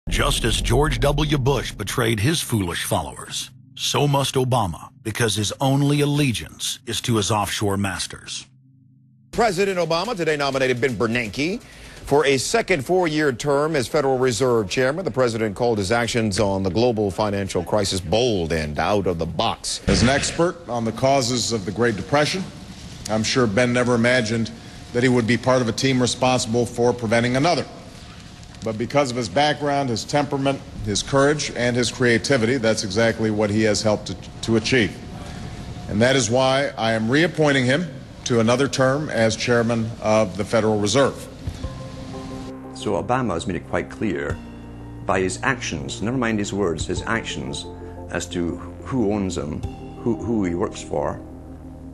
Just as George W. Bush betrayed his foolish followers, so must Obama, because his only allegiance is to his offshore masters. President Obama today nominated Ben Bernanke for a second four-year term as Federal Reserve Chairman. The president called his actions on the global financial crisis bold and out of the box. As an expert on the causes of the Great Depression, I'm sure Ben never imagined that he would be part of a team responsible for preventing another. But because of his background, his temperament, his courage, and his creativity, that's exactly what he has helped to achieve. And that is why I am reappointing him to another term as chairman of the Federal Reserve. So Obama has made it quite clear by his actions, never mind his words, his actions, as to who owns him, who he works for,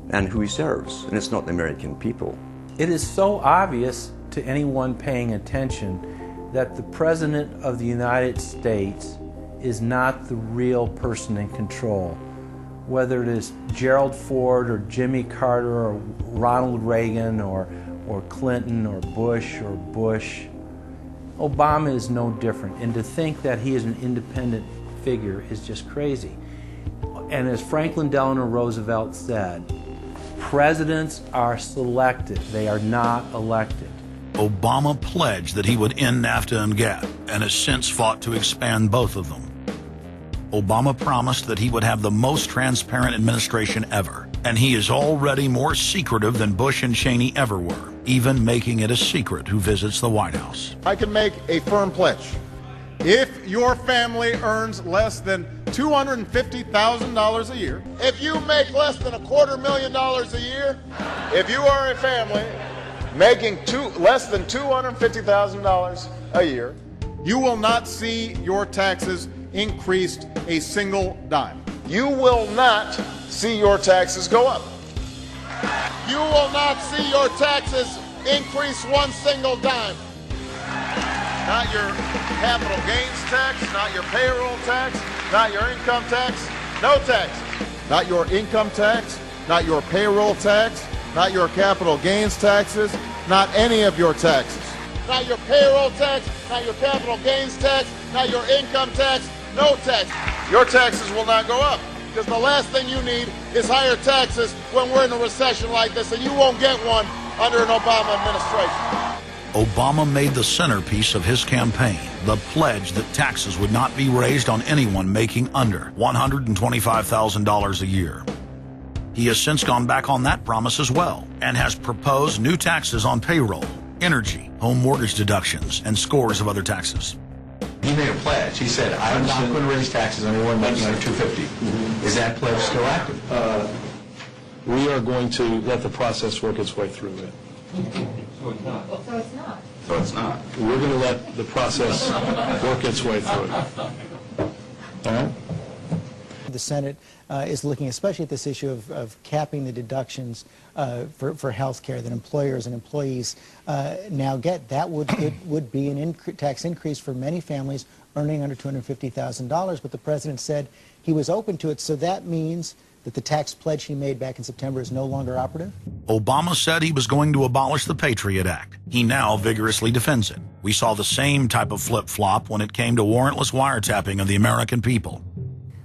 and who he serves. And it's not the American people. It is so obvious to anyone paying attention that the President of the United States is not the real person in control. Whether it is Gerald Ford or Jimmy Carter or Ronald Reagan or Clinton or Bush, Obama is no different. And to think that he is an independent figure is just crazy. And as Franklin Delano Roosevelt said, presidents are selected, they are not elected. Obama pledged that he would end NAFTA and GATT, and has since fought to expand both of them. Obama promised that he would have the most transparent administration ever, and he is already more secretive than Bush and Cheney ever were, even making it a secret who visits the White House. I can make a firm pledge. If your family earns less than $250,000 a year, if you make less than $250,000 a year, if you are a family making less than $250,000 a year, you will not see your taxes increased a single dime. you will not see your taxes go up. You will not see your taxes increase one single dime. Not your capital gains tax, not your payroll tax, not your income tax, no tax. Not your income tax, not your payroll tax, not your capital gains taxes, not any of your taxes. Not your payroll tax, not your capital gains tax, not your income tax, no tax. Your taxes will not go up. Because the last thing you need is higher taxes when we're in a recession like this, and you won't get one under an Obama administration. Obama made the centerpiece of his campaign the pledge that taxes would not be raised on anyone making under $125,000 a year. He has since gone back on that promise as well and has proposed new taxes on payroll, energy, home mortgage deductions, and scores of other taxes. He made a pledge. He said, I'm not going to raise taxes on anyone making under $250,000. Is that pledge still active? We are going to let the process work its way through it. So it's not. So it's not. We're going to let the process work its way through it. All right? The Senate is looking especially at this issue of capping the deductions for health care that employers and employees now get. That would be an tax increase for many families earning under $250,000, but the president said he was open to it, so that means that the tax pledge he made back in September is no longer operative? Obama said he was going to abolish the Patriot Act. He now vigorously defends it. We saw the same type of flip-flop when it came to warrantless wiretapping of the American people.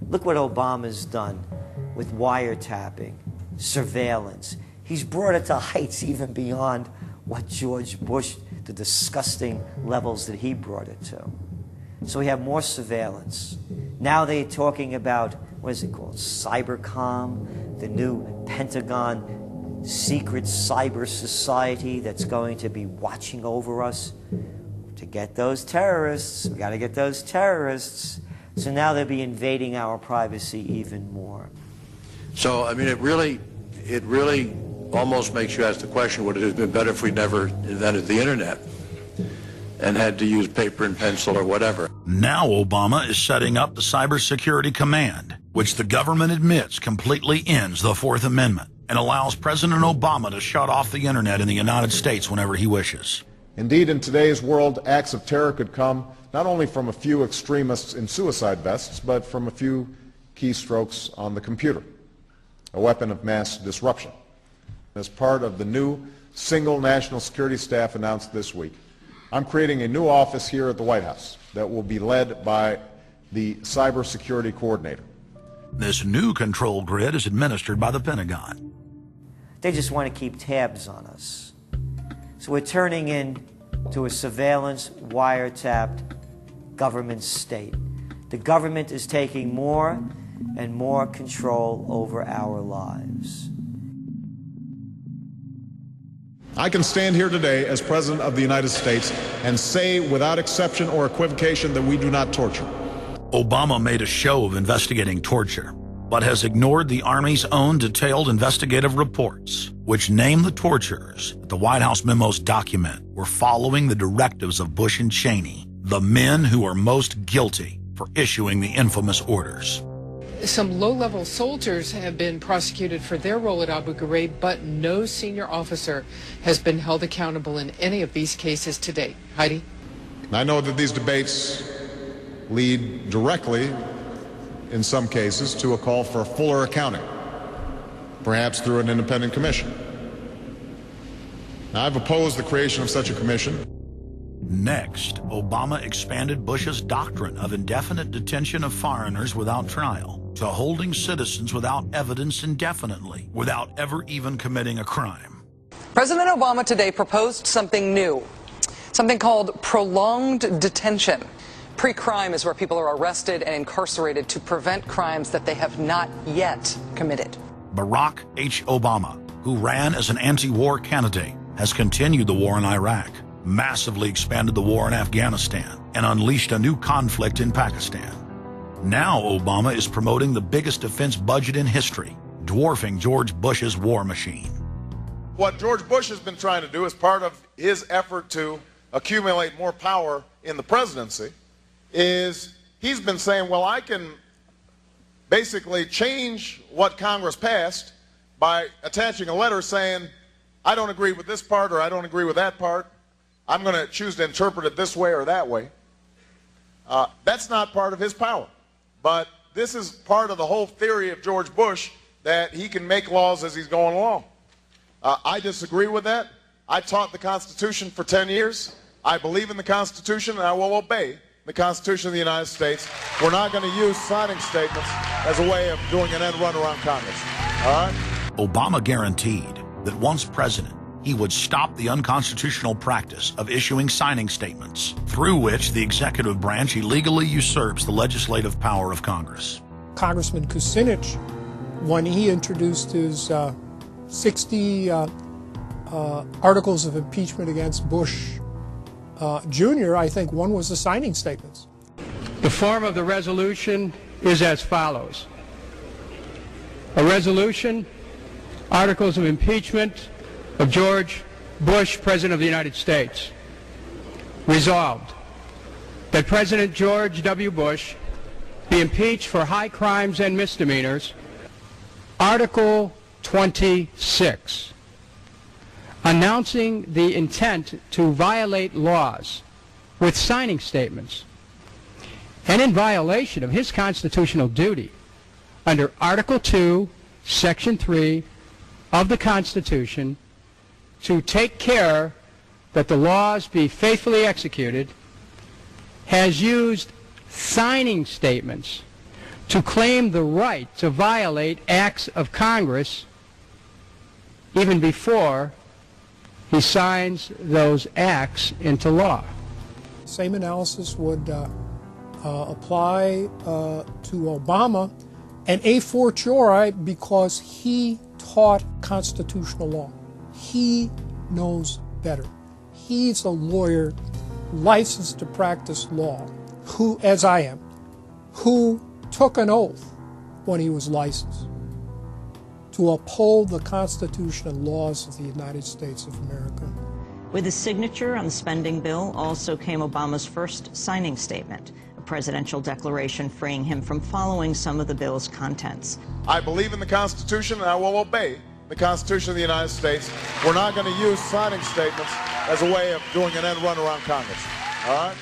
Look what Obama's done with wiretapping, surveillance. He's brought it to heights even beyond what George Bush, the disgusting levels that he brought it to. So we have more surveillance. Now they're talking about, what is it called, Cybercom, the new Pentagon secret cyber society that's going to be watching over us to get those terrorists. We got to get those terrorists. So now they'll be invading our privacy even more. So, I mean, it really almost makes you ask the question, would it have been better if we never invented the internet and had to use paper and pencil or whatever? Now Obama is setting up the Cybersecurity Command, which the government admits completely ends the Fourth Amendment and allows President Obama to shut off the internet in the United States whenever he wishes. Indeed, in today's world, acts of terror could come not only from a few extremists in suicide vests, but from a few keystrokes on the computer, a weapon of mass disruption. As part of the new single national security staff announced this week, I'm creating a new office here at the White House that will be led by the cybersecurity coordinator. This new control grid is administered by the Pentagon. They just want to keep tabs on us. So we're turning into a surveillance, wiretapped government state. The government is taking more and more control over our lives. I can stand here today as President of the United States and say without exception or equivocation that we do not torture. Obama made a show of investigating torture, but has ignored the Army's own detailed investigative reports, which name the torturers that the White House memos document were following the directives of Bush and Cheney, the men who are most guilty for issuing the infamous orders. Some low-level soldiers have been prosecuted for their role at Abu Ghraib, but no senior officer has been held accountable in any of these cases to date. Heidi? I know that these debates lead directly, in some cases, to a call for fuller accounting, perhaps through an independent commission. Now, I've opposed the creation of such a commission. Next, Obama expanded Bush's doctrine of indefinite detention of foreigners without trial to holding citizens without evidence indefinitely, without ever even committing a crime. President Obama today proposed something new, something called prolonged detention. Pre-crime is where people are arrested and incarcerated to prevent crimes that they have not yet committed. Barack H. Obama, who ran as an anti-war candidate, has continued the war in Iraq, massively expanded the war in Afghanistan, and unleashed a new conflict in Pakistan. Now Obama is promoting the biggest defense budget in history, dwarfing George Bush's war machine. What George Bush has been trying to do as part of his effort to accumulate more power in the presidency is he's been saying, well, I can basically change what Congress passed by attaching a letter saying, I don't agree with this part or I don't agree with that part. I'm going to choose to interpret it this way or that way. That's not part of his power. But this is part of the whole theory of George Bush, that he can make laws as he's going along. I disagree with that. I taught the Constitution for 10 years. I believe in the Constitution, and I will obey the Constitution of the United States. We're not going to use signing statements as a way of doing an end run around Congress. All right? Obama guaranteed that once president, he would stop the unconstitutional practice of issuing signing statements, through which the executive branch illegally usurps the legislative power of Congress. Congressman Kucinich, when he introduced his 60 articles of impeachment against Bush Jr., I think one was the signing statements. The form of the resolution is as follows. A resolution, articles of impeachment of George Bush, President of the United States. Resolved, that President George W. Bush be impeached for high crimes and misdemeanors. Article 26, announcing the intent to violate laws with signing statements, and in violation of his constitutional duty under Article 2, Section 3 of the Constitution, to take care that the laws be faithfully executed, has used signing statements to claim the right to violate acts of Congress even before he signs those acts into law. Same analysis would apply to Obama, and a fortiori because he taught constitutional law. He knows better. He's a lawyer licensed to practice law, who, as I am, who took an oath when he was licensed to uphold the Constitution and laws of the United States of America. With his signature on the spending bill also came Obama's first signing statement, a presidential declaration freeing him from following some of the bill's contents. I believe in the Constitution, and I will obey the Constitution of the United States. We're not going to use signing statements as a way of doing an end run around Congress. All right?